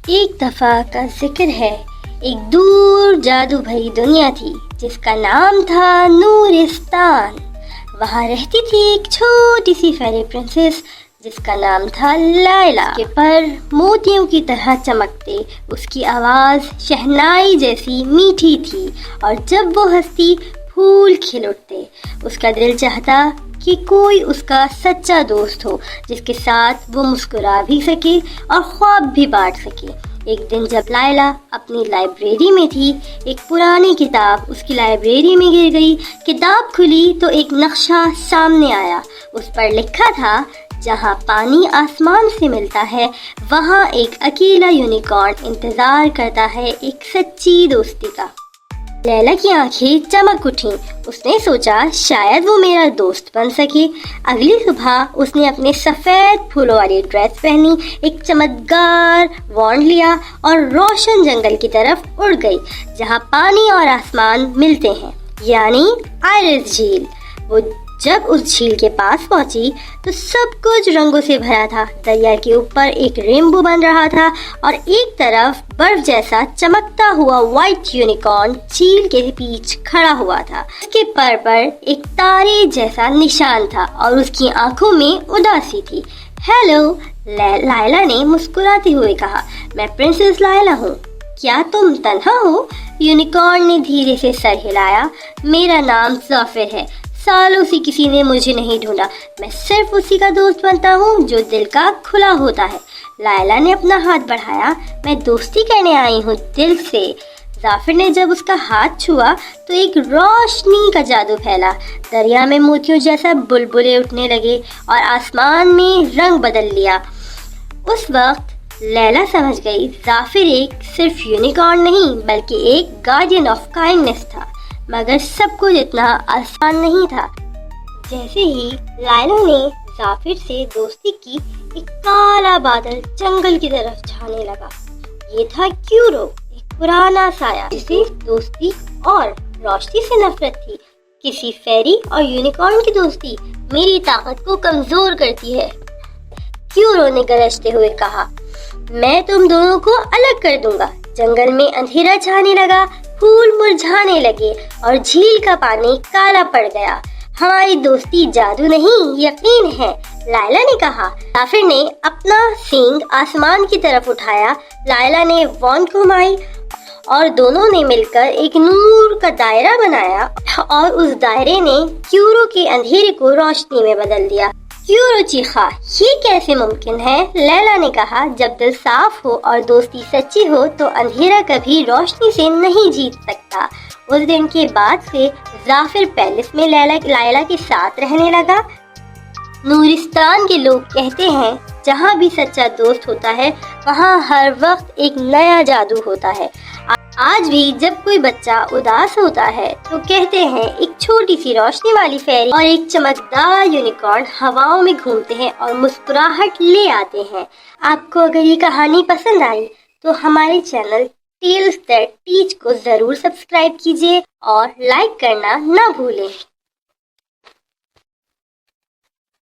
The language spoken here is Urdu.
ایک دفعہ کا ذکر ہے، ایک دور جادو بھری دنیا تھی جس کا نام تھا نورستان۔ وہاں رہتی تھی ایک چھوٹی سی فیری پرنسس جس کا نام تھا لیلا۔ اس کے پر موتیوں کی طرح چمکتے، اس کی آواز شہنائی جیسی میٹھی تھی، اور جب وہ ہنستی پھول کھل اٹھتے۔ اس کا دل چاہتا کہ کوئی اس کا سچا دوست ہو جس کے ساتھ وہ مسکرا بھی سکے اور خواب بھی بانٹ سکے۔ ایک دن جب لیلا اپنی لائبریری میں تھی، ایک پرانی کتاب اس کی لائبریری میں گر گئی۔ کتاب کھلی تو ایک نقشہ سامنے آیا، اس پر لکھا تھا، جہاں پانی آسمان سے ملتا ہے وہاں ایک اکیلا یونیکارن انتظار کرتا ہے ایک سچی دوستی کا۔ لیلا کی آنکھیں چمک اٹھیں، اس نے سوچا شاید وہ میرا دوست بن سکے۔ اگلی صبح اس نے اپنے سفید پھولوں والی ڈریس پہنی، ایک چمکدار وانڈ لیا اور روشن جنگل کی طرف اڑ گئی جہاں پانی اور آسمان ملتے ہیں، یعنی آئرس جھیل۔ وہ جب اس جھیل کے پاس پہنچی تو سب کچھ رنگوں سے بھرا تھا۔ دریا کے اوپر ایک رینبو بن رہا تھا اور ایک طرف برف جیسا چمکتا ہوا وائٹ یونیکارن جھیل کے بیچ کھڑا ہوا تھا۔ اس کے پر ایک تارے جیسا نشان تھا اور اس کی آنکھوں میں اداسی تھی۔ ہیلو، لیلا نے مسکراتے ہوئے کہا، میں پرنسس لیلا ہوں، کیا تم تنہا ہو؟ یونیکارن نے دھیرے سے سر ہلایا، میرا نام ظافر ہے، سالوں سے کسی نے مجھے نہیں ڈھونڈا، میں صرف اسی کا دوست بنتا ہوں جو دل کا کھلا ہوتا ہے۔ لیلا نے اپنا ہاتھ بڑھایا، میں دوستی کرنے آئی ہوں دل سے۔ ظافر نے جب اس کا ہاتھ چھوا تو ایک روشنی کا جادو پھیلا، دریا میں موتیوں جیسا بلبلے اٹھنے لگے اور آسمان میں رنگ بدل لیا۔ اس وقت لیلا سمجھ گئی ظافر ایک صرف یونیکارن نہیں بلکہ ایک گارڈین آف کائنڈنس تھا، مگر سب کچھ اتنا آسان نہیں تھا۔ جیسے ہی لیلا نے ظافر سے دوستی کی، ایک کالا بادل جنگل کی طرف جانے لگا۔ یہ تھا کیورو، ایک پرانا سایہ جسے دوستی اور روشنی سے نفرت تھی۔ کسی فیری اور یونیکارن کی دوستی میری طاقت کو کمزور کرتی ہے، کیورو نے گرجتے ہوئے کہا، میں تم دونوں کو الگ کر دوں گا۔ جنگل میں اندھیرا چھانے لگا، پھول مرجھانے لگے اور جھیل کا پانی کالا پڑ گیا۔ ہماری دوستی جادو نہیں، یقین ہے، لیلا نے کہا۔ ظافر نے اپنا سینگ آسمان کی طرف اٹھایا، لیلا نے وانڈ گھمائی اور دونوں نے مل کر ایک نور کا دائرہ بنایا اور اس دائرے نے کیورو کے اندھیرے کو روشنی میں بدل دیا۔ کیورو چیخا، یہ کیسے ممکن ہے؟ لیلا نے کہا، جب دل صاف ہو اور دوستی سچی ہو تو اندھیرا کبھی روشنی سے نہیں جیت سکتا۔ اس دن کے بعد سے ظافر پیلس میں لیلا کے ساتھ رہنے لگا۔ نورستان کے لوگ کہتے ہیں جہاں بھی سچا دوست ہوتا ہے وہاں ہر وقت ایک نیا جادو ہوتا ہے۔ آج بھی جب کوئی بچہ اداس ہوتا ہے تو کہتے ہیں ایک چھوٹی سی روشنی والی فیری اور ایک چمکدار یونیکارن ہواؤں میں گھومتے ہیں اور مسکراہٹ لے آتے ہیں۔ آپ کو اگر یہ کہانی پسند آئی تو ہمارے چینل ٹیلز دیٹ ٹیچ کو ضرور سبسکرائب کیجیے اور لائک کرنا نہ بھولیں۔